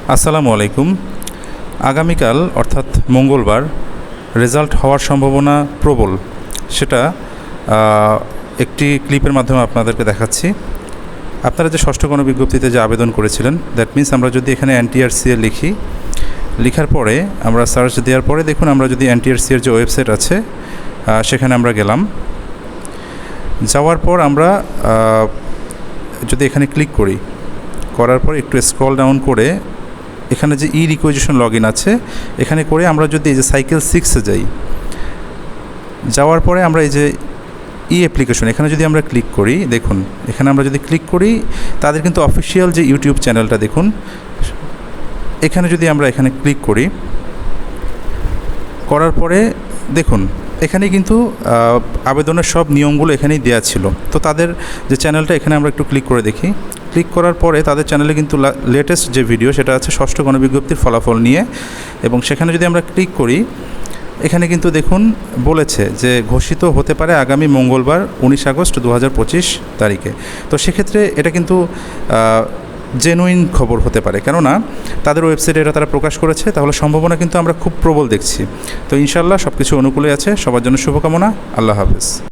আসসালামু আলাইকুম। আগামীকাল অর্থাৎ মঙ্গলবার রেজাল্ট হওয়ার সম্ভাবনা প্রবল, সেটা একটি ক্লিপের মাধ্যমে আপনাদেরকে দেখাচ্ছি। আপনারা যে ষষ্ঠ গণবিজ্ঞপ্তিতে যে আবেদন করেছিলেন, দ্যাট মিন্স আমরা যদি এখানে NTRCA লিখি, লেখার পরে আমরা সার্চ দেওয়ার পরে দেখুন, আমরা যদি NTRCA এর যে ওয়েবসাইট আছে সেখানে আমরা গেলাম। যাওয়ার পর আমরা যদি এখানে ক্লিক করি, করার পর একটু স্ক্রল ডাউন করে এখানে যে রিকুইজিশন লগ ইন আছে এখানে করে আমরা যদি এই যে সাইকেল 6-এ যাই, যাওয়ার পরে আমরা এই যে অ্যাপ্লিকেশন এখানে যদি আমরা ক্লিক করি, দেখুন এখানে আমরা যদি ক্লিক করি তাদের কিন্তু অফিসিয়াল যে ইউটিউব চ্যানেলটা দেখুন, এখানে যদি আমরা এখানে ক্লিক করি, করার পরে দেখুন এখানে কিন্তু আবেদনের সব নিয়মগুলো এখানেই দেওয়া ছিল। তো তাদের যে চ্যানেলটা এখানে আমরা একটু ক্লিক করে দেখি। ক্লিক করার পরে তাদের চ্যানেলে কিন্তু লেটেস্ট যে ভিডিও সেটা আছে ষষ্ঠ গণবিজ্ঞপ্তির ফলাফল নিয়ে, এবং সেখানে যদি আমরা ক্লিক করি এখানে কিন্তু দেখুন বলেছে যে ঘোষিত হতে পারে আগামী মঙ্গলবার 19 আগস্ট 2025 তারিখে। তো সেক্ষেত্রে এটা কিন্তু জেনুইন খবর হতে পারে, কেননা তাদের ওয়েবসাইটে এটা তারা প্রকাশ করেছে, তাহলে সম্ভাবনা কিন্তু আমরা খুব প্রবল দেখছি। তো ইনশাআল্লাহ সব কিছু অনুকূলে আছে। সবার জন্য শুভকামনা। আল্লাহ হাফেজ।